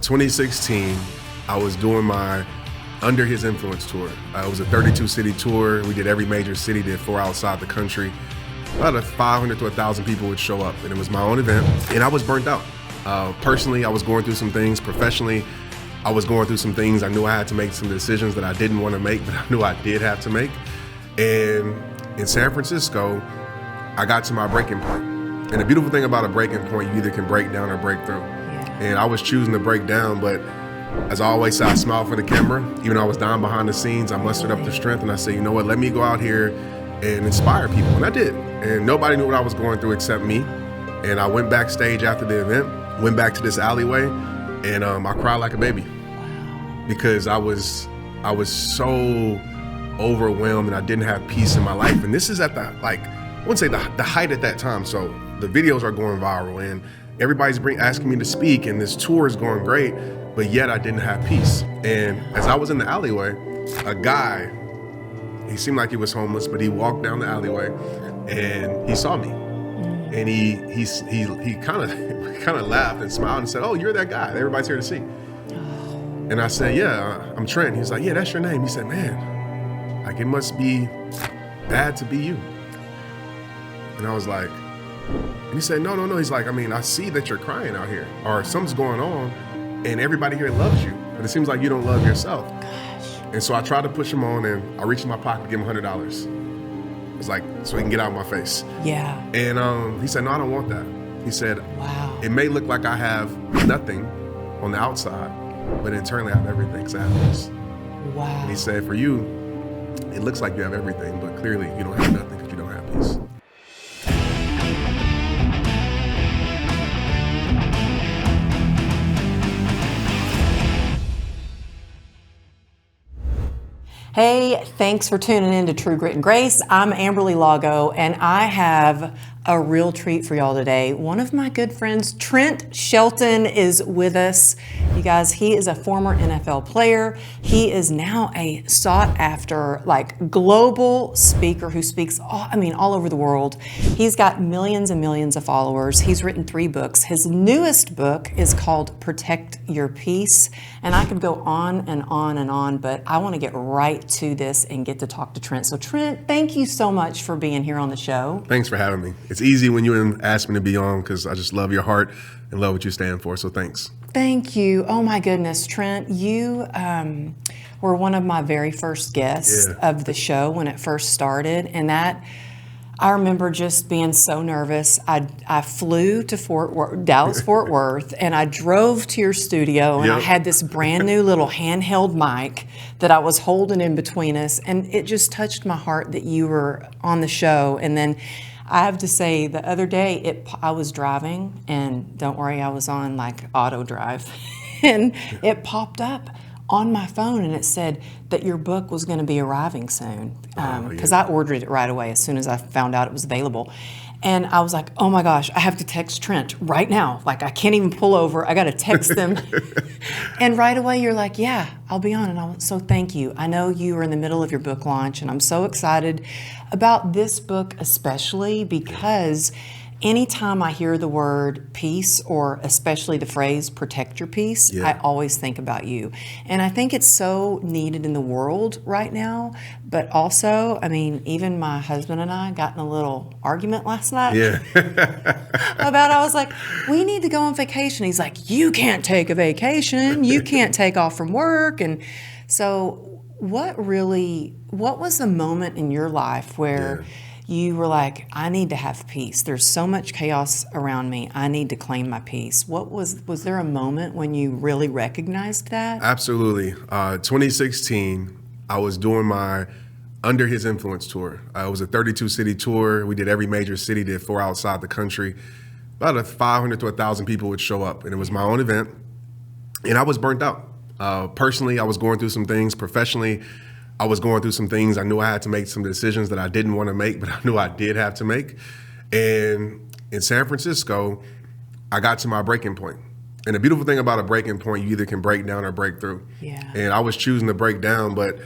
2016, I was doing my Under His Influence tour. It was a 32-city tour. We did every major city, did 4 outside the country. About 500 to 1,000 people would show up, and it was my own event, and I was burnt out. Personally, I was going through some things. Professionally, I was going through some things. I knew I had to make some decisions that I didn't want to make, but I knew I did have to make. And in San Francisco, I got to my breaking point. And the beautiful thing about a breaking point, you either can break down or break through. Yeah. And I was choosing to break down, but as I always say, I smiled for the camera. Even though I was down behind the scenes, I mustered up the strength and I said, you know what, let me go out here and inspire people. And I did. And nobody knew what I was going through except me. And I went backstage after the event, went back to this alleyway, and I cried like a baby. Wow. Because I was so overwhelmed and I didn't have peace in my life. And this is at the, I wouldn't say the height at that time. So the videos are going viral and everybody's asking me to speak and this tour is going great, but yet I didn't have peace. And as I was in the alleyway, a guy, he seemed like he was homeless, but he walked down the alleyway and he saw me. And he kind of laughed and smiled and said, "Oh, you're that guy that everybody's here to see." And I said, "Yeah, I'm Trent." He's like, "Yeah, that's your name." He said, "Man, like it must be bad to be you." And I was like, and he said, no. He's like, I mean, I see that you're crying out here, or something's going on, and everybody here loves you, but it seems like you don't love yourself. Gosh. And so I tried to push him on, and I reached in my pocket to give him $100. It's like, so he can get out of my face. Yeah. And he said, no, I don't want that. He said, wow. It may look like I have nothing on the outside, but internally I have everything, because I have peace. Wow. And he said, for you, it looks like you have everything, but clearly you don't have nothing because you don't have peace. Hey, thanks for tuning in to True Grit and Grace. I'm Amberly Lago, and I have a real treat for y'all today. One of my good friends, Trent Shelton, is with us. You guys, he is a former NFL player. He is now a sought-after, global speaker who speaks, all over the world. He's got millions and millions of followers. He's written 3 books. His newest book is called Protect Your Peace. And I could go on and on and on, but I want to get right to this and get to talk to Trent. So Trent, thank you so much for being here on the show. Thanks for having me. It's easy when you ask me to be on because I just love your heart and love what you stand for, so thanks. Thank you. Oh my goodness, Trent, you were one of my very first guests of the show when it first started, and that I remember just being so nervous. I flew to Dallas Fort Worth, and I drove to your studio, and I had this brand new little handheld mic that I was holding in between us, and it just touched my heart that you were on the show. And then I have to say, the other day, I was driving, and don't worry, I was on auto drive, and it popped up on my phone, and it said that your book was going to be arriving soon, because I ordered it right away as soon as I found out it was available. And I was like, oh my gosh, I have to text Trent right now. I can't even pull over. I got to text them. And right away you're like, yeah, I'll be on. And so thank you. I know you are in the middle of your book launch, and I'm so excited about this book especially because anytime I hear the word peace, or especially the phrase protect your peace, I always think about you. And I think it's so needed in the world right now. But also, even my husband and I got in a little argument last night I was like, we need to go on vacation. He's like, you can't take a vacation. You can't take off from work. And so what was the moment in your life where you were like, I need to have peace. There's so much chaos around me. I need to claim my peace. Was there a moment when you really recognized that? Absolutely. 2016, I was doing my Under His Influence tour. It was a 32-city tour. We did every major city, did 4 outside the country. About 500 to 1,000 people would show up, and it was my own event. And I was burnt out. Personally, I was going through some things. Professionally, I was going through some things. I knew I had to make some decisions that I didn't want to make, but I knew I did have to make. And in San Francisco, I got to my breaking point. And the beautiful thing about a breaking point, you either can break down or break through. Yeah. And I was choosing to break down, but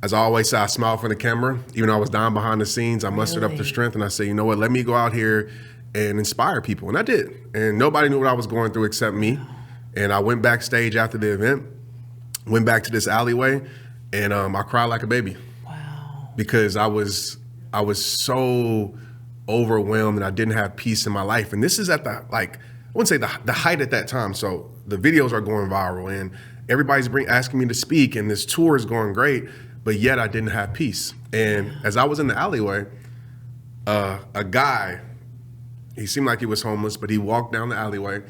as I always say, I smiled for the camera. Even though I was down behind the scenes, I mustered up the strength and I said, you know what, let me go out here and inspire people. And I did. And nobody knew what I was going through except me. And I went backstage after the event, went back to this alleyway, and I cried like a baby. Wow. Because I was so overwhelmed and I didn't have peace in my life. And this is at the, like, I wouldn't say the height at that time. So the videos are going viral and everybody's asking me to speak and this tour is going great, but yet I didn't have peace. And as I was in the alleyway, a guy, he seemed like he was homeless, but he walked down the alleyway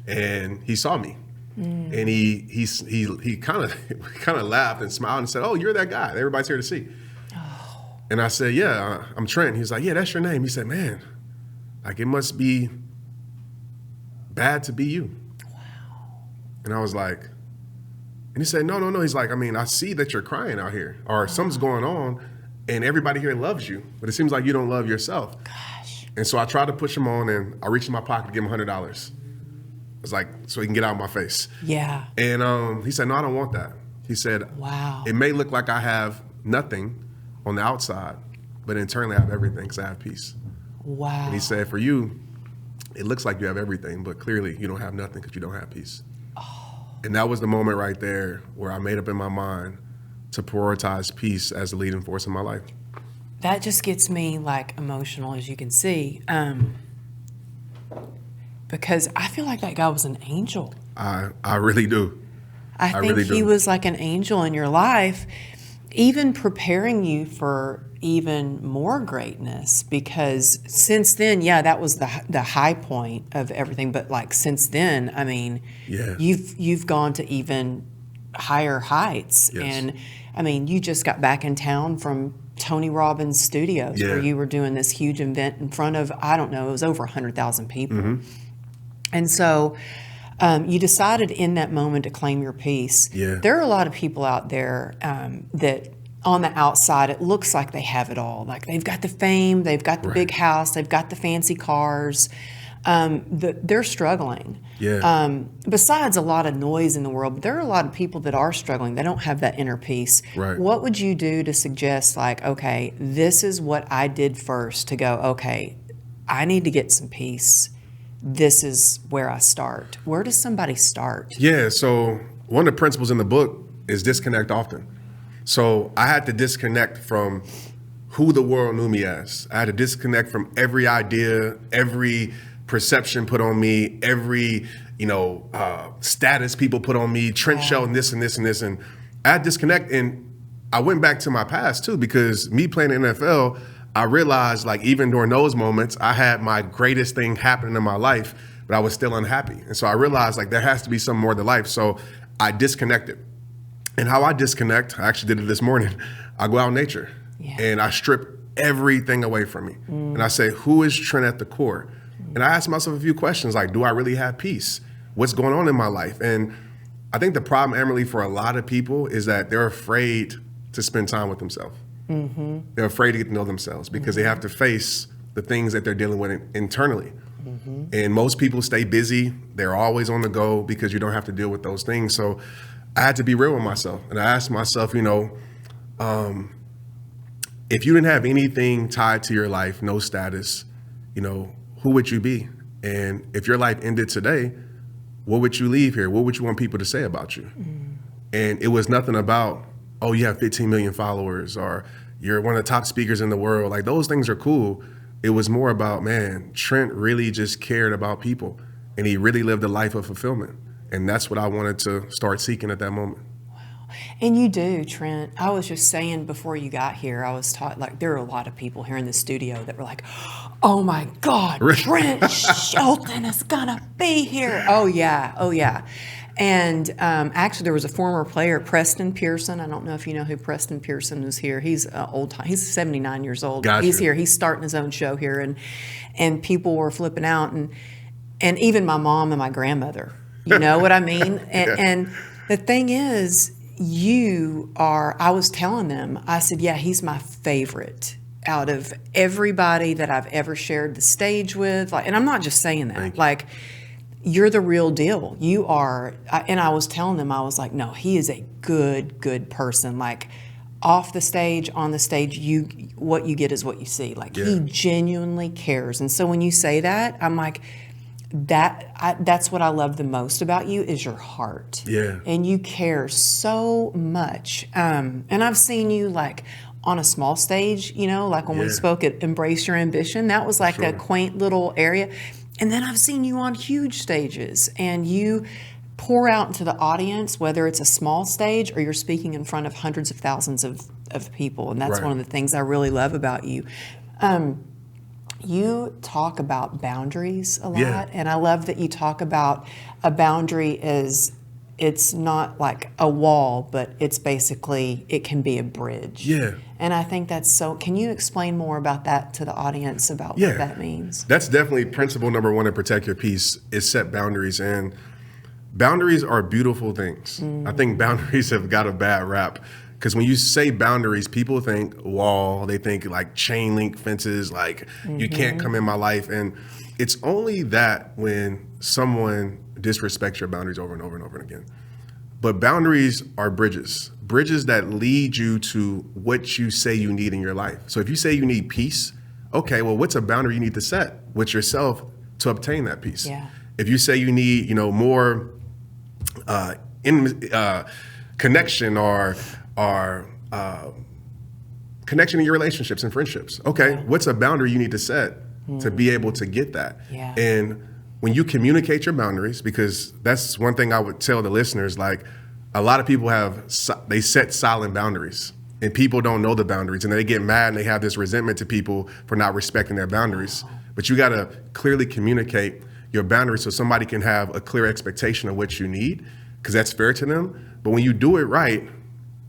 and he saw me. And he kind of laughed and smiled and said, "Oh, you're that guy that everybody's here to see." And I said, "Yeah, I'm Trent." He's like, "Yeah, that's your name." He said, "Man, like it must be bad to be you." Wow. And I was like, and he said, no. He's like, I mean, I see that you're crying out here or something's going on and everybody here loves you, but it seems like you don't love yourself. Gosh. And so I tried to push him on and I reached in my pocket to give him $100. It's like, so he can get out of my face. Yeah. And he said, "No, I don't want that." He said, "Wow. It may look like I have nothing on the outside, but internally I have everything because I have peace." Wow. And he said, "For you, it looks like you have everything, but clearly you don't have nothing because you don't have peace." Oh. And that was the moment right there where I made up in my mind to prioritize peace as the leading force in my life. That just gets me like emotional, as you can see, because I feel like that guy was an angel. I really do. I think really he do. was like an angel in your life, even preparing you for even more greatness, because since then, yeah, that was the high point of everything. But like since then, I mean, Yeah. you've gone to even higher heights. Yes. And I mean, you just got back in town from Tony Robbins' studios where you were doing this huge event in front of, I don't know, it was over 100,000 people. Mm-hmm. And so you decided in that moment to claim your peace. Yeah. There are a lot of people out there that on the outside, it looks like they have it all. Like they've got the fame, they've got the big house, they've got the fancy cars. They're struggling. Yeah. Besides a lot of noise in the world, but there are a lot of people that are struggling. They don't have that inner peace. Right. What would you do to suggest, like, okay, this is what I did first to go, okay, I need to get some peace. This is where I start. Where does somebody start? Yeah, so one of the principles in the book is disconnect often. So I had to disconnect from who the world knew me as. I had to disconnect from every idea, every perception put on me, every status people put on me, Trent Shelton, this and this and this. And I had to disconnect. And I went back to my past too, because me playing in the NFL, I realized like even during those moments, I had my greatest thing happening in my life, but I was still unhappy. And so I realized like there has to be something more to life. So I disconnected. And how I disconnect, I actually did it this morning. I go out in nature and I strip everything away from me. And I say, who is Trent at the core? And I ask myself a few questions like, do I really have peace? What's going on in my life? And I think the problem, Amberly, for a lot of people is that they're afraid to spend time with themselves. Mm-hmm. They're afraid to get to know themselves because they have to face the things that they're dealing with internally. Mm-hmm. And most people stay busy. They're always on the go because you don't have to deal with those things. So I had to be real with myself. And I asked myself, if you didn't have anything tied to your life, no status, who would you be? And if your life ended today, what would you leave here? What would you want people to say about you? And it was nothing about, oh, you have 15 million followers or you're one of the top speakers in the world. Like those things are cool. It was more about, man, Trent really just cared about people and he really lived a life of fulfillment. And that's what I wanted to start seeking at that moment. Wow. And you do, Trent. I was just saying before you got here, I was taught, like, there are a lot of people here in the studio that were like, oh my God, Trent Shelton is gonna be here. Oh yeah. And actually, there was a former player, Preston Pearson. I don't know if you know who Preston Pearson is here. He's old time. He's 79 years old. Gotcha. He's here. He's starting his own show here, and people were flipping out, and even my mom and my grandmother. You know what I mean? And the thing is, I was telling them, I said, yeah, he's my favorite out of everybody that I've ever shared the stage with. Like, and I'm not just saying that. Like, you're the real deal. You are. And I was telling them, I was like, no, he is a good person. Like, off the stage, on the stage, what you get is what you see. Like, he genuinely cares. And so when you say that, I'm like, that's what I love the most about you is your heart. Yeah. And you care so much. And I've seen you like on a small stage, like when we spoke at Embrace Your Ambition, that was like a quaint little area. And then I've seen you on huge stages, and you pour out into the audience, whether it's a small stage or you're speaking in front of hundreds of thousands of people. And that's one of the things I really love about you. You talk about boundaries a lot, and I love that you talk about a boundary as it's not like a wall, but it's basically, it can be a bridge. Yeah. And I think that's so, can you explain more about that to the audience about what that means? That's definitely principle number one to protect your peace is set boundaries. And boundaries are beautiful things. I think boundaries have got a bad rap. Because when you say boundaries, people think wall, they think like chain link fences, like you can't come in my life. And it's only that when someone disrespects your boundaries over and over and over again. But boundaries are bridges that lead you to what you say you need in your life. So if you say you need peace, okay, well, what's a boundary you need to set with yourself to obtain that peace? Yeah. If you say you need, more connection or connection in your relationships and friendships. Okay, what's a boundary you need to set to be able to get that? Yeah. And when you communicate your boundaries, because that's one thing I would tell the listeners, like a lot of people they set silent boundaries and people don't know the boundaries and they get mad and they have this resentment to people for not respecting their boundaries. But you got to clearly communicate your boundaries so somebody can have a clear expectation of what you need, because that's fair to them. But when you do it right,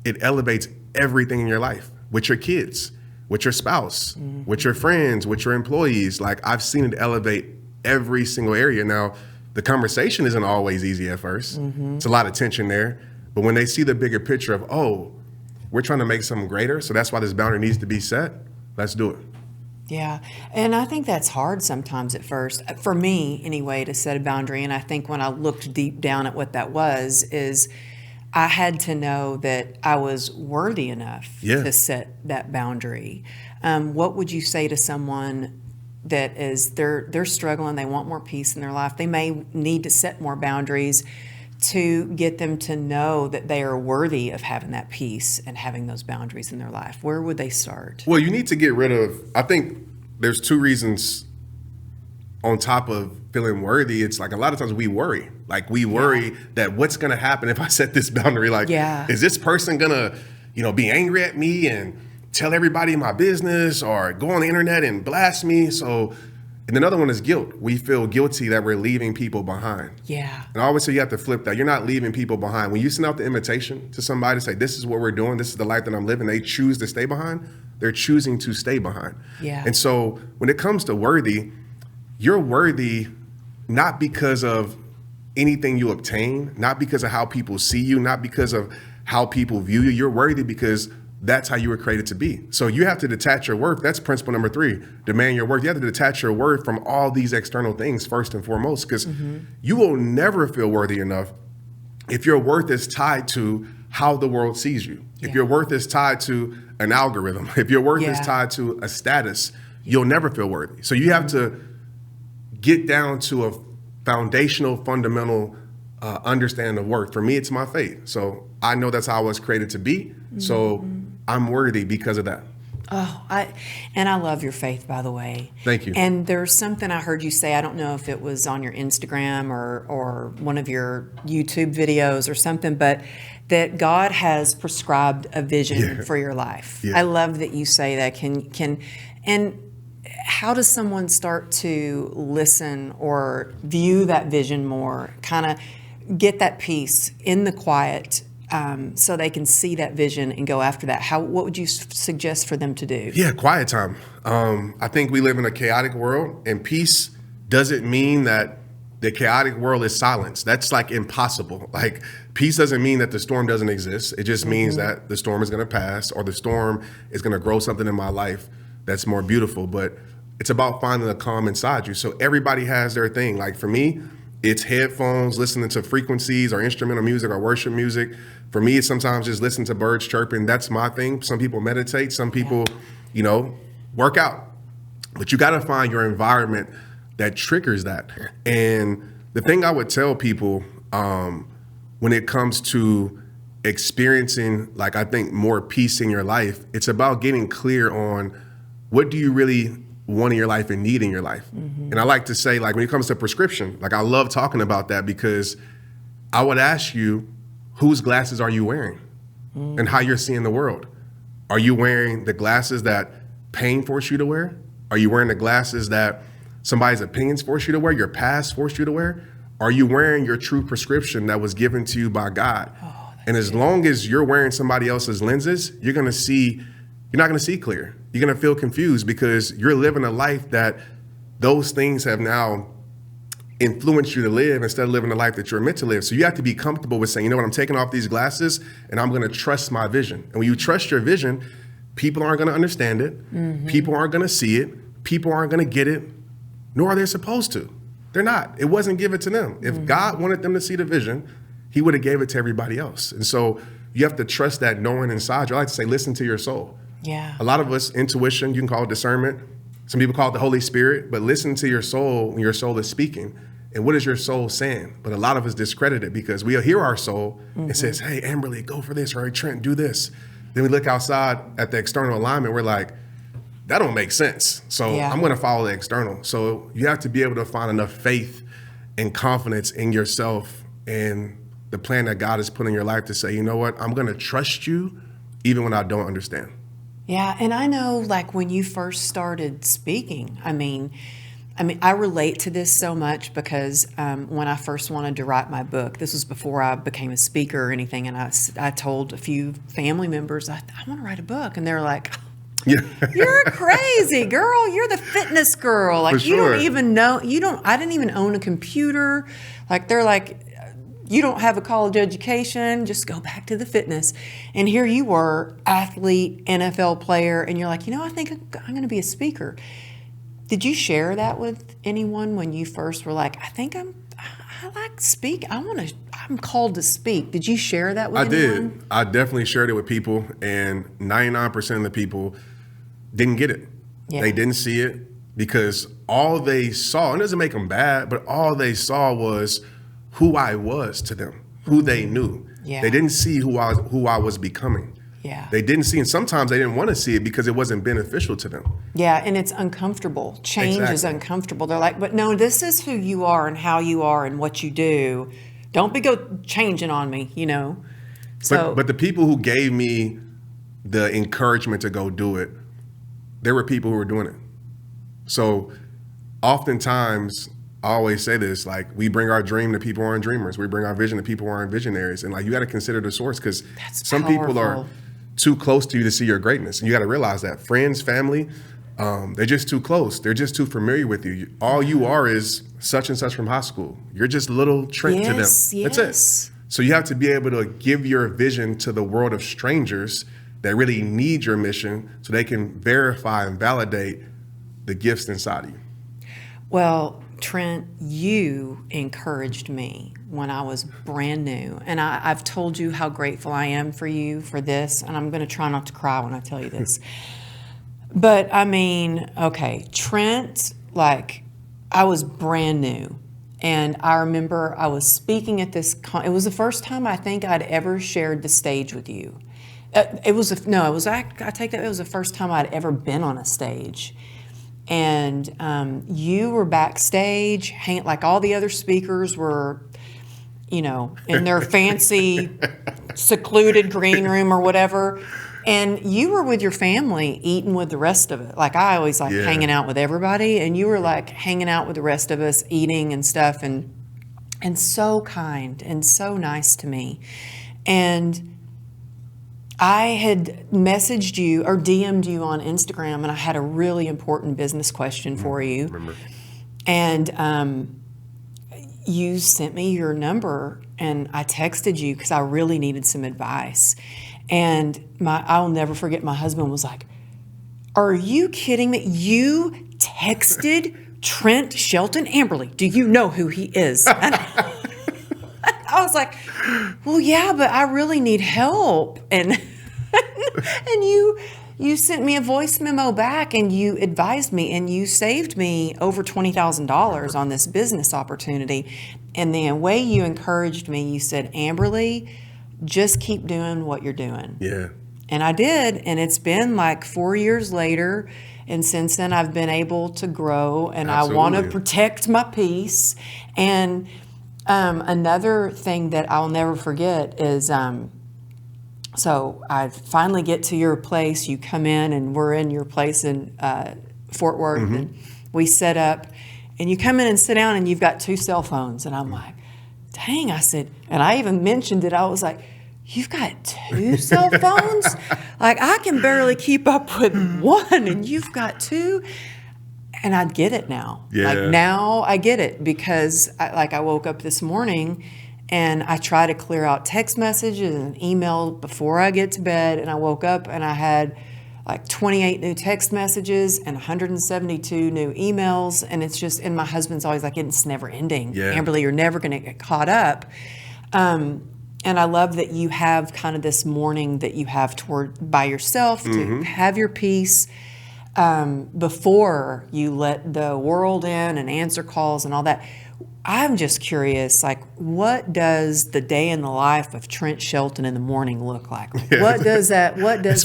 it elevates everything in your life, with your kids, with your spouse, with your friends, with your employees. Like I've seen it elevate every single area. Now, the conversation isn't always easy at first. It's a lot of tension there. But when they see the bigger picture of, oh, we're trying to make something greater, so that's why this boundary needs to be set, let's do it. Yeah, and I think that's hard sometimes at first, for me anyway, to set a boundary. And I think when I looked deep down at what that was, is I had to know that I was worthy enough to set that boundary. What would you say to someone that is, they're struggling, they want more peace in their life, they may need to set more boundaries to get them to know that they are worthy of having that peace and having those boundaries in their life? Where would they start? Well, you need to get rid of, I think there's two reasons on top of feeling worthy. It's like a lot of times we worry. Like we worry that what's going to happen if I set this boundary? Like, is this person going to, be angry at me and tell everybody in my business or go on the internet and blast me? So, and another one is guilt. We feel guilty that we're leaving people behind. Yeah. And I always say you have to flip that. You're not leaving people behind. When you send out the invitation to somebody to say, this is what we're doing, this is the life that I'm living, they choose to stay behind, they're choosing to stay behind. Yeah. And so when it comes to worthy, you're worthy not because of anything you obtain, not because of how people see you, not because of how people view you. You're worthy because that's how you were created to be. So you have to detach your worth. That's principle number 3, demand your worth. You have to detach your worth from all these external things first and foremost, because you will never feel worthy enough if your worth is tied to how the world sees you. If your worth is tied to an algorithm, if your worth is tied to a status, you'll never feel worthy. So you have to get down to a foundational, fundamental understanding of worth. For me, it's my faith. So I know that's how I was created to be. So I'm worthy because of that. Oh, I love your faith, by the way. Thank you. And there's something I heard you say, I don't know if it was on your Instagram or one of your YouTube videos or something, but that God has prescribed a vision for your life. I love that you say that. And how does someone start to listen or view that vision more, kind of get that peace in the quiet, so they can see that vision and go after that? What would you suggest for them to do? Yeah, quiet time. I think we live in a chaotic world, and peace doesn't mean that the chaotic world is silence. That's like impossible. Like peace doesn't mean that the storm doesn't exist. It just means that the storm is going to pass, or the storm is going to grow something in my life that's more beautiful. But it's about finding the calm inside you. So everybody has their thing. Like for me, it's headphones, listening to frequencies or instrumental music or worship music. For me, it's sometimes just listening to birds chirping. That's my thing. Some people meditate. Some people, work out. But you got to find your environment that triggers that. And the thing I would tell people when it comes to experiencing, like, I think more peace in your life, it's about getting clear on what do you really want in your life and need in your life. And I like to say, like, when it comes to prescription, like, I love talking about that because I would ask you, whose glasses are you wearing and how you're seeing the world? Are you wearing the glasses that pain forced you to wear? Are you wearing the glasses that somebody's opinions forced you to wear, your past forced you to wear? Are you wearing your true prescription that was given to you by God? And as long as you're wearing somebody else's lenses, you're not gonna see clear. You're gonna feel confused because you're living a life that those things have now influenced you to live instead of living the life that you're meant to live. So you have to be comfortable with saying, you know what, I'm taking off these glasses and I'm gonna trust my vision. And when you trust your vision, people aren't gonna understand it. People aren't gonna see it. People aren't gonna get it, nor are they supposed to. They're not. It wasn't given to them. If God wanted them to see the vision, he would have gave it to everybody else. And so you have to trust that knowing inside you. I like to say, listen to your soul. Yeah. A lot of us, intuition, you can call it discernment. Some people call it the Holy Spirit, but listen to your soul when your soul is speaking. And what is your soul saying? But a lot of us discredit it because we'll hear our soul. It says, hey, Amberly, go for this, or hey, Trent, do this. Then we look outside at the external alignment. We're like, that don't make sense. So I'm going to follow the external. So you have to be able to find enough faith and confidence in yourself and the plan that God has put in your life to say, you know what, I'm going to trust you even when I don't understand. Yeah, and I know, like, when you first started speaking, I mean, I relate to this so much because when I first wanted to write my book, this was before I became a speaker or anything, and I told a few family members, I want to write a book, and they're like, you're crazy, girl. You're the fitness girl. Like, you don't even know. I didn't even own a computer. Like, they're like, you don't have a college education. Just go back to the fitness. And here you were, athlete, NFL player, and you're like, you know, I think I'm going to be a speaker. Did you share that with anyone when you first were like, I like speak. I'm called to speak. Did you share that with anyone? Did. I definitely shared it with people, and 99% of the people didn't get it. Yeah. They didn't see it because all they saw, and it doesn't make them bad, but all they saw was who I was to them, who they knew. Yeah. They didn't see who I was becoming. Yeah. They didn't see, and sometimes they didn't want to see it because it wasn't beneficial to them. Yeah, and it's uncomfortable. Change is uncomfortable. They're like, but no, this is who you are and how you are and what you do. Don't be changing on me, you know. So, but the people who gave me the encouragement to go do it, there were people who were doing it. So oftentimes, I always say this, like, we bring our dream to people who aren't dreamers. We bring our vision to people who aren't visionaries. And, like, you got to consider the source because some people are too close to you to see your greatness. And you got to realize that. Friends, family, they're just too close. They're just too familiar with you. All you are is such and such from high school. You're just little Trent to them. That's it. So you have to be able to give your vision to the world of strangers that really need your mission so they can verify and validate the gifts inside of you. Well, Trent, you encouraged me when I was brand new. And I've told you how grateful I am for you for this. And I'm going to try not to cry when I tell you this. But I mean, okay, Trent, like, I was brand new. And I remember I was speaking at this, it was the first time I think I'd ever shared the stage with you. I take that it was the first time I'd ever been on a stage. And you were backstage, like all the other speakers were, you know, in their fancy, secluded green room or whatever. And you were with your family eating with the rest of it. Like, I always like hanging out with everybody. And you were like hanging out with the rest of us, eating and stuff. And so kind and so nice to me. And I had messaged you or DM'd you on Instagram, and I had a really important business question for you. Remember. And you sent me your number, and I texted you because I really needed some advice. And I'll never forget, my husband was like, are you kidding me? You texted Trent Shelton Amberly. Do you know who he is? And I was like, well, yeah, but I really need help. And you sent me a voice memo back and you advised me and you saved me over $20,000 on this business opportunity. And the way you encouraged me, you said, Amberly, just keep doing what you're doing. Yeah. And I did. And it's been like 4 years later. And since then, I've been able to grow, and Absolutely. I want to protect my peace. And another thing that I'll never forget is, so I finally get to your place. You come in, and we're in your place in Fort Worth, and we set up. And you come in and sit down, and you've got 2 cell phones. And I'm like, dang, I said, and I even mentioned it. I was like, you've got 2 cell phones? Like, I can barely keep up with one, and you've got 2? And I get it now. Yeah. Like, now I get it, because I woke up this morning, and I try to clear out text messages and email before I get to bed, and I woke up, and I had like 28 new text messages and 172 new emails, and it's just, and my husband's always like, it's never ending. Yeah. Amberly, you're never going to get caught up. And I love that you have kind of this morning that you have by yourself to have your peace before you let the world in and answer calls and all that. I'm just curious, like, what does the day in the life of Trent Shelton in the morning look like? What does that look like? It's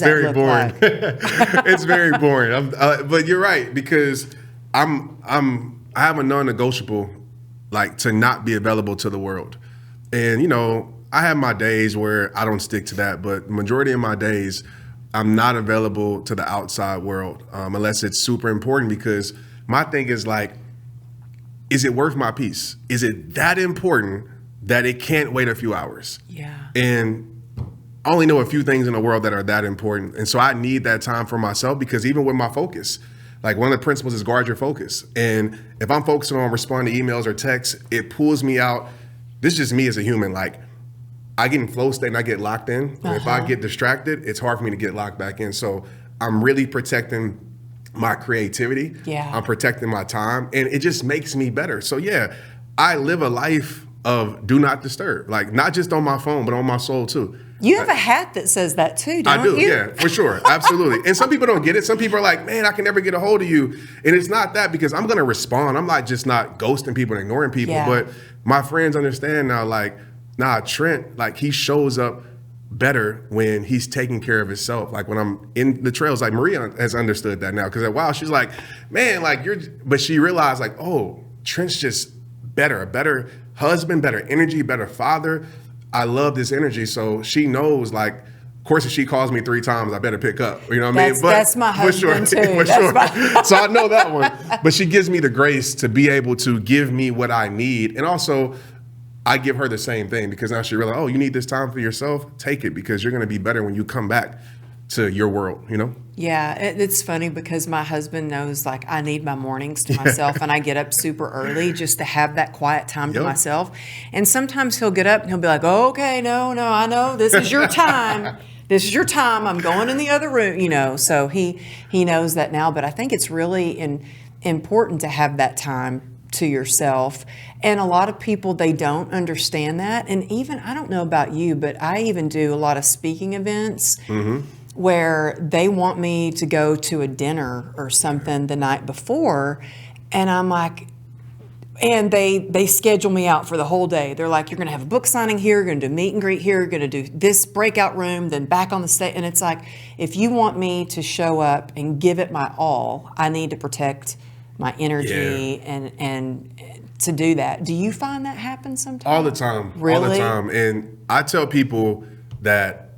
very boring. But you're right, because I have a non-negotiable, like, to not be available to the world. And, you know, I have my days where I don't stick to that, but the majority of my days, I'm not available to the outside world unless it's super important, because my thing is like, is it worth my peace? Is it that important that it can't wait a few hours? Yeah. And I only know a few things in the world that are that important. And so I need that time for myself, because even with my focus, like, one of the principles is guard your focus. And if I'm focusing on responding to emails or texts, it pulls me out. This is just me as a human. Like, I get in flow state and I get locked in. And if I get distracted, it's hard for me to get locked back in. So I'm really protecting my creativity. Yeah. I'm protecting my time, and it just makes me better. So yeah, I live a life of do not disturb, like, not just on my phone, but on my soul too. You have a hat that says that too, don't you? I do, yeah, for sure, absolutely. And some people don't get it. Some people are like, man, I can never get a hold of you. And it's not that, because I'm gonna respond. I'm not just not ghosting people and ignoring people, but my friends understand now, like, nah, Trent, like, he shows up better when he's taking care of himself. Like, when I'm in the trails, like, Maria has understood that now, because a while she's like, man, like, but she realized, like, oh, Trent's just better, a better husband, better energy, better father. I love this energy. So she knows, like, of course, if she calls me 3 times, I better pick up. You know what I mean? But that's my husband too. For sure. So I know that one. But she gives me the grace to be able to give me what I need. And also, I give her the same thing, because now she realized, oh, you need this time for yourself? Take it, because you're going to be better when you come back to your world, you know? Yeah, it's funny, because my husband knows, like, I need my mornings to myself, and I get up super early just to have that quiet time to myself. And sometimes he'll get up and he'll be like, oh, okay, no, I know, this is your time. This is your time. I'm going in the other room, you know. So he knows that now. But I think it's really important to have that time to yourself. And a lot of people, they don't understand that. And even, I don't know about you, but I even do a lot of speaking events where they want me to go to a dinner or something the night before. And I'm like, and they schedule me out for the whole day. They're like, you're going to have a book signing here, you're going to do meet and greet here, you're going to do this breakout room, then back on the stage. And it's like, if you want me to show up and give it my all, I need to protect my energy and to do that. Do you find that happens sometimes? All the time. Really? All the time. And I tell people that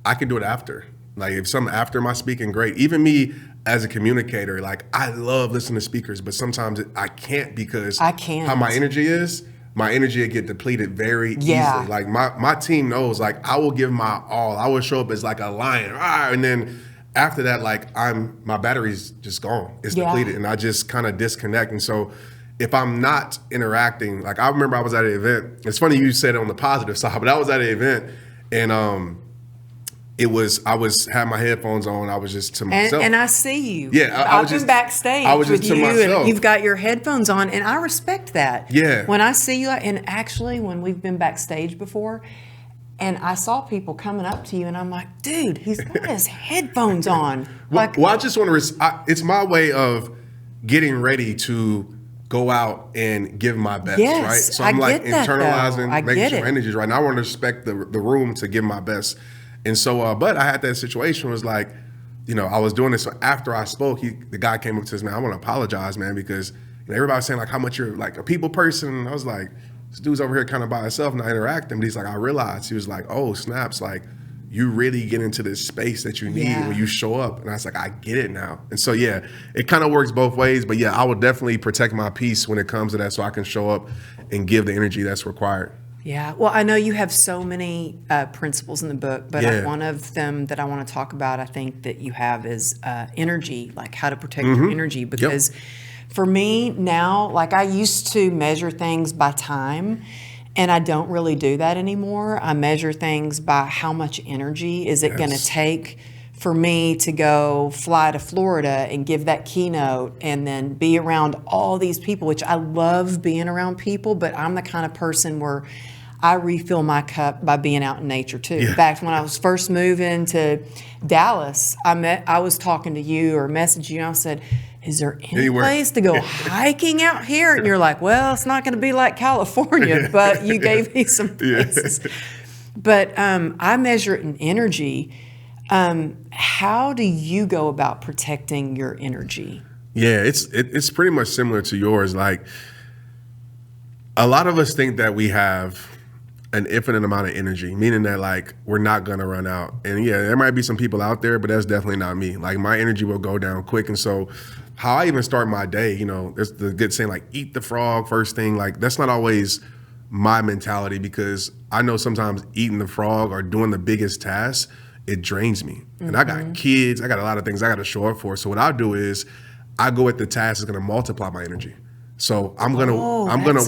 I can do it after. Like, if something after my speaking, great. Even me as a communicator, like, I love listening to speakers, but sometimes I can't, because I can't. How my energy is, my energy will get depleted very easily. Like, my team knows, like, I will give my all. I will show up as like a lion. And then after that, like, my battery's just gone. It's depleted, and I just kind of disconnect. And so if I'm not interacting, like, I remember I was at an event. It's funny you said it on the positive side, but I was at an event, and I had my headphones on. I was just to myself. And I see you. Yeah, I've been backstage with you, and you've got your headphones on, and I respect that. Yeah. When I see you, and actually, when we've been backstage before, And I saw people coming up to you, and I'm like, dude, he's got his headphones on. Well, I just want to, it's my way of getting ready to go out and give my best, right? So I'm like internalizing, making sure my energy is right. And I want to respect the room to give my best. And so, but I had that situation was like, I was doing this. So after I spoke, the guy came up to us, man, I want to apologize, man, because everybody was saying like how much you're like a people person. And I was like, this dude's over here kind of by himself, not interacting. But he's like, I realized, he was like, oh, snaps, like you really get into this space that you need when you show up. And I was like, I get it now. And so, yeah, it kind of works both ways. But yeah, I would definitely protect my peace when it comes to that so I can show up and give the energy that's required. Yeah. Well, I know you have so many principles in the book, but one of them that I want to talk about, I think that you have is energy, like how to protect your energy. Because for me now, like I used to measure things by time, and I don't really do that anymore. I measure things by how much energy is it going to take for me to go fly to Florida and give that keynote and then be around all these people, which I love being around people, but I'm the kind of person where I refill my cup by being out in nature too. In fact, when I was first moving to Dallas, I was talking to you or messaged you, and I said, is there any place to go hiking out here? And you're like, well, it's not going to be like California, but you gave me some places. But I measure it in energy. How do you go about protecting your energy? Yeah, it's pretty much similar to yours. Like a lot of us think that we have an infinite amount of energy, meaning that like we're not gonna run out. And yeah, there might be some people out there, but that's definitely not me. Like my energy will go down quick. And so how I even start my day, there's the good saying like eat the frog first thing. Like that's not always my mentality, because I know sometimes eating the frog or doing the biggest task, it drains me. And I got kids, I got a lot of things I got to show up for. So what I do is I go at the task that's going to multiply my energy. So I'm gonna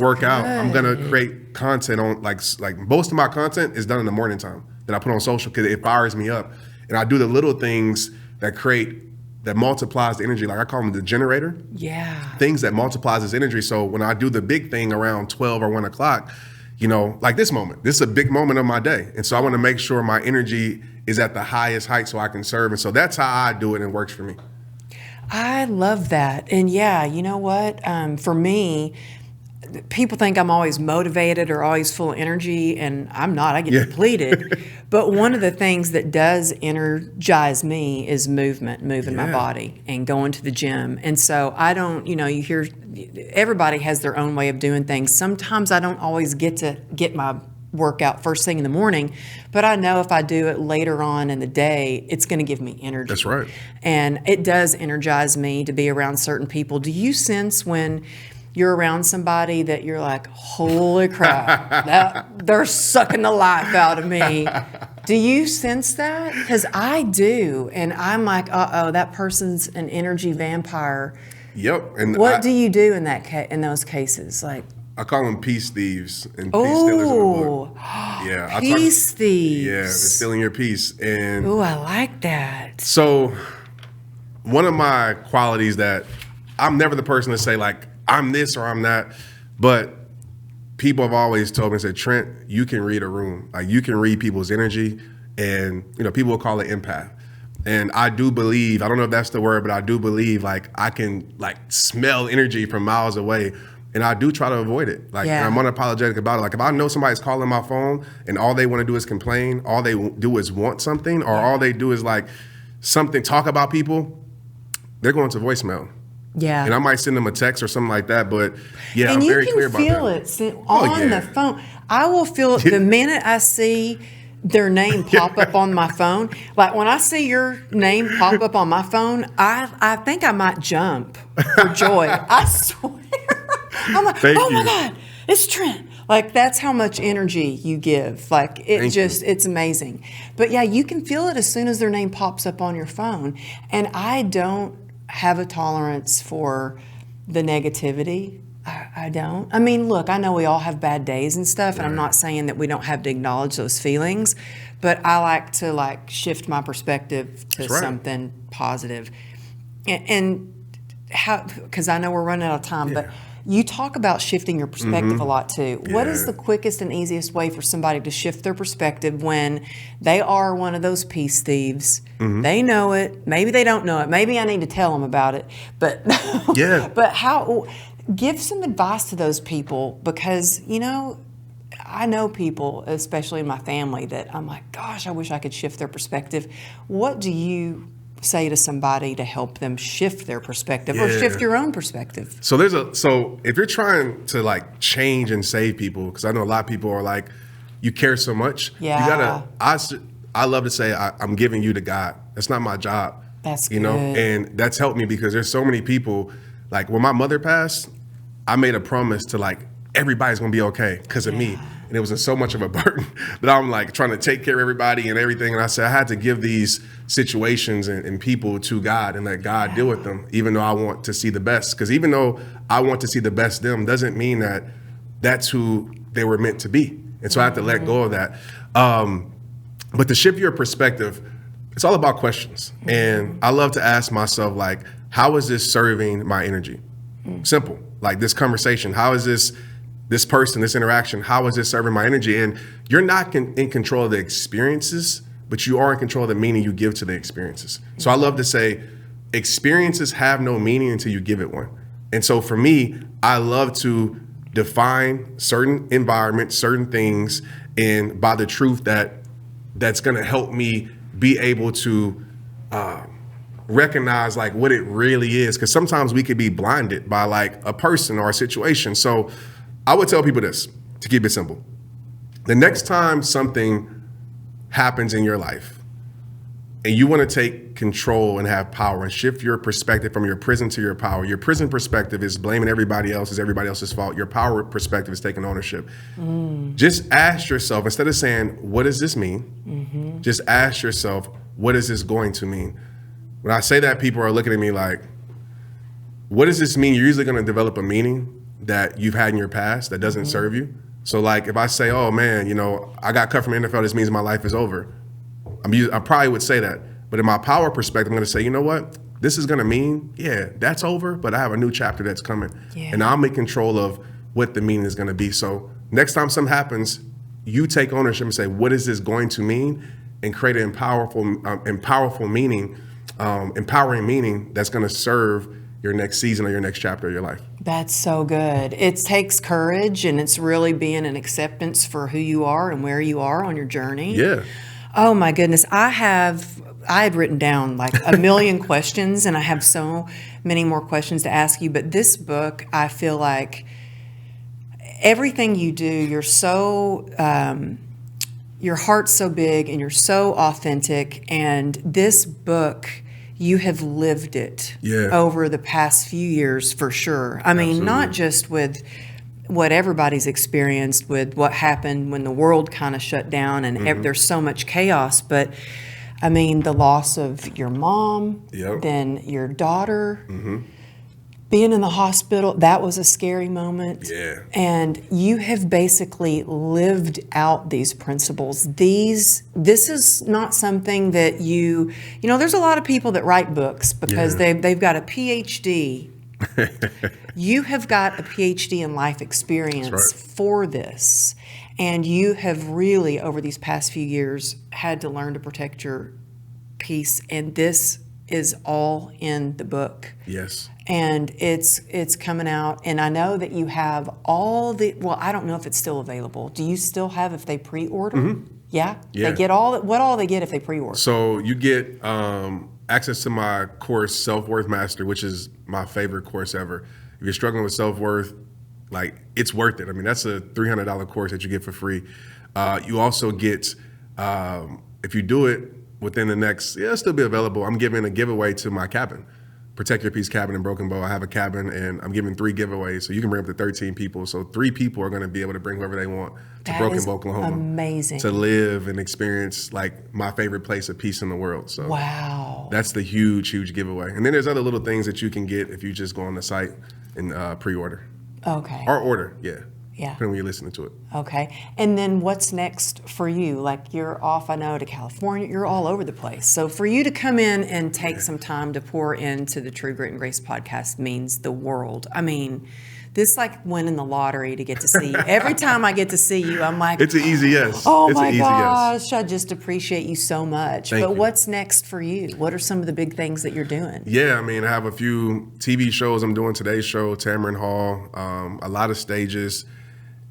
work out. I'm gonna create content on like most of my content is done in the morning time that I put on social because it fires me up. And I do the little things that multiplies the energy. Like I call them the generator. Yeah. Things that multiplies this energy. So when I do the big thing around 12 or 1 o'clock, like this moment, this is a big moment of my day. And so I want to make sure my energy is at the highest height so I can serve. And so that's how I do it, and it works for me. I love that. And yeah, you know what? For me, people think I'm always motivated or always full of energy, and I'm not. I get depleted. But one of the things that does energize me is moving my body and going to the gym. And so I don't, you hear everybody has their own way of doing things. Sometimes I don't always get my workout first thing in the morning, but I know if I do it later on in the day, it's going to give me energy. That's right. And it does energize me to be around certain people. Do you sense when you're around somebody that you're like, holy crap, they're sucking the life out of me? Do you sense that? Because I do. And I'm like, that person's an energy vampire. Yep. And what do you do in those cases? Like, I call them peace thieves and peace stealers in the book. Yeah, peace thieves. Yeah, they're stealing your peace. And I like that. So one of my qualities that I'm never the person to say like I'm this or I'm that, but people have always told me, said, Trent, you can read a room. Like you can read people's energy, and people will call it empath. And I do believe, I don't know if that's the word, but I do believe like I can like smell energy from miles away. And I do try to avoid it. Like I'm unapologetic about it. Like if I know somebody's calling my phone and all they want to do is complain, all they do is want something, or all they do is like talk about people, they're going to voicemail. Yeah. And I might send them a text or something like that, but and I'm very clear about that. And you can feel it on the phone. I will feel it the minute I see their name pop up on my phone. Like when I see your name pop up on my phone, I think I might jump for joy. I swear. I'm like, my God, it's Trent. Like that's how much energy you give. Like it's amazing. But yeah, you can feel it as soon as their name pops up on your phone. And I don't have a tolerance for the negativity. I don't. I mean, look, I know we all have bad days and stuff, and I'm not saying that we don't have to acknowledge those feelings, but I like to shift my perspective to something positive. And how, because I know we're running out of time, but You talk about shifting your perspective a lot too. What is Yeah. the quickest and easiest way for somebody to shift their perspective when they are one of those peace thieves? They know it. Maybe they don't know it. Maybe I need to tell them about it. But Yeah. but how? Give some advice to those people, because I know people, especially in my family, that I'm like, gosh, I wish I could shift their perspective. What do you say to somebody to help them shift their perspective or Yeah. shift your own perspective? So if you're trying to like change and save people, because I know a lot of people are like, you care so much. Yeah. You gotta. I love to say I'm giving you to God. That's not my job. That's you know, good. and that's helped me because there's so many people. Like when my mother passed, I made a promise to like everybody's gonna be okay because of me. And it was so much of a burden that I'm like trying to take care of everybody and everything. And I said I had to give these situations and people to God and let God deal with them, even though I want to see the best. Because even though I want to see the best them, doesn't mean that that's who they were meant to be. And so I have to let go of that. But to shift your perspective, it's all about questions. And I love to ask myself, like, how is this serving my energy? Simple. Like this conversation, how is this person, this interaction, how is this serving my energy? And you're not in control of the experiences, but you are in control of the meaning you give to the experiences. So I love to say experiences have no meaning until you give it one. And so for me, I love to define certain environments, certain things, and by the truth that's going to help me be able to recognize like what it really is. Because sometimes we could be blinded by like a person or a situation. So I would tell people this, to keep it simple. The next time something happens in your life and you want to take control and have power and shift your perspective from your prison to your power. Your prison perspective is blaming everybody else, is everybody else's fault. Your power perspective is taking ownership. Just ask yourself, instead of saying, what does this mean? Just ask yourself, what is this going to mean? When I say that, people are looking at me like, what does this mean? You're usually going to develop a meaning that you've had in your past that doesn't serve you. So like if I say, oh man, I got cut from the NFL, this means my life is over. I probably would say that. But in my power perspective, I'm going to say, you know what? This is going to mean, yeah, that's over, but I have a new chapter that's coming. Yeah. And I'm in control of what the meaning is going to be. So next time something happens, you take ownership and say, what is this going to mean? And create an empowering meaning that's going to serve your next season or your next chapter of your life. That's so good. It takes courage, and it's really being an acceptance for who you are and where you are on your journey. Yeah. Oh my goodness. I had written down like a million questions, and I have so many more questions to ask you. But this book, I feel like everything you do, you're so, your heart's so big and you're so authentic. And this book, you have lived it over the past few years for sure. I mean, not just with what everybody's experienced with what happened when the world kind of shut down and there's so much chaos, but I mean, the loss of your mom, then your daughter, being in the hospital, that was a scary moment. Yeah. And you have basically lived out these principles. This is not something that there's a lot of people that write books because they've got a PhD. You have got a PhD in life experience for this. And you have really, over these past few years, had to learn to protect your peace. And this is all in the book. Yes. And it's coming out. And I know that you have I don't know if it's still available. Do you still have if they pre-order? Yeah? They get what all they get if they pre-order? So you get access to my course, Self-Worth Master, which is my favorite course ever. If you're struggling with self-worth, like, it's worth it. I mean, that's a $300 course that you get for free. You also get, if you do it within the next, it'll still be available. I'm giving a giveaway to my cabin, Protect Your Peace Cabin in Broken Bow. I have a cabin, and I'm giving 3 giveaways, so you can bring up to 13 people. So 3 people are going to be able to bring whoever they want to Broken Bow, Oklahoma. Amazing. To live and experience, like, my favorite place of peace in the world. So wow. That's the huge, huge giveaway. And then there's other little things that you can get if you just go on the site and pre-order. Okay. Or order, yeah. Yeah. Depending when you're listening to it. Okay. And then what's next for you? Like, you're off, I know, to California. You're all over the place. So for you to come in and take some time to pour into the True Grit and Grace podcast means the world. I mean, This like winning the lottery to get to see you. Every time I get to see you, I'm like, it's an easy yes. Oh it's my an easy gosh, yes. I just appreciate you so much. Thank but you. What's next for you? What are some of the big things that you're doing? Yeah, I mean, I have a few TV shows. I'm doing Today's Show, Tamron Hall, a lot of stages.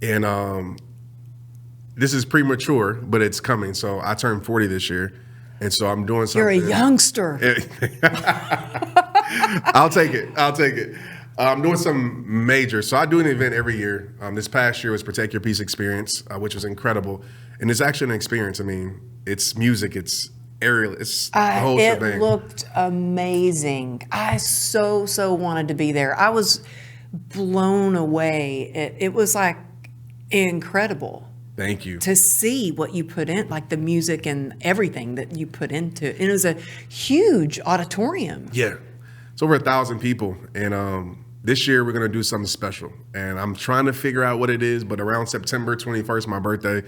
And this is premature, but it's coming. So I turned 40 this year. And so I'm doing something. You're a youngster. I'll take it. I'm doing some major. So I do an event every year. This past year was Protect Your Peace Experience, which was incredible. And it's actually an experience. I mean, it's music, it's aerial, it's the whole shebang. It looked amazing. I so wanted to be there. I was blown away. It was like incredible. Thank you. To see what you put in, like the music and everything that you put into it. And it was a huge auditorium. Yeah. It's over 1,000 people. And this year we're going to do something special. And I'm trying to figure out what it is, but around September 21st, my birthday,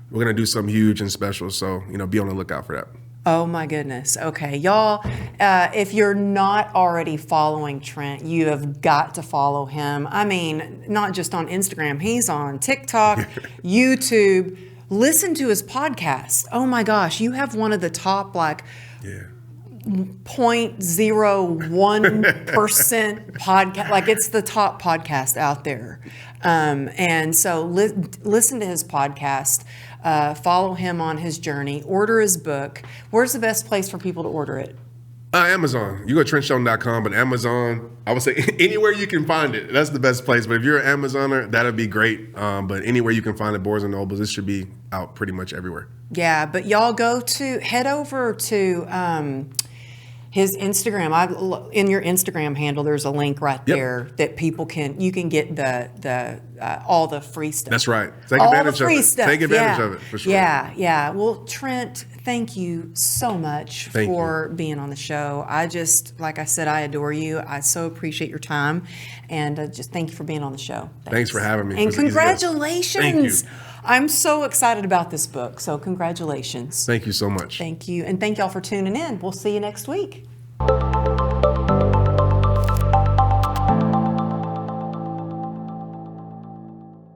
we're going to do something huge and special. So, be on the lookout for that. Oh my goodness. Okay, y'all, if you're not already following Trent, you have got to follow him. I mean, not just on Instagram, he's on TikTok, YouTube. Listen to his podcast. Oh my gosh, you have one of the top 0.01% podcast. Like it's the top podcast out there. And so listen to his podcast. Follow him on his journey. Order his book. Where's the best place for people to order it? Amazon. You go to TrentShelton.com, but Amazon, I would say anywhere you can find it. That's the best place. But if you're an Amazoner, that'd be great. But anywhere you can find it, Barnes & Nobles, this should be out pretty much everywhere. Yeah, but y'all head over to his Instagram. In your Instagram handle, there's a link right there that you can get the all the free stuff. That's right. Take advantage of it. Stuff. Take advantage of it for sure. Yeah. Well, Trent, thank you so much for being on the show. Like I said, I adore you. I so appreciate your time, and just thank you for being on the show. Thanks for having me. And congratulations. Thank you. I'm so excited about this book. So congratulations. Thank you so much. Thank you. And thank y'all for tuning in. We'll see you next week.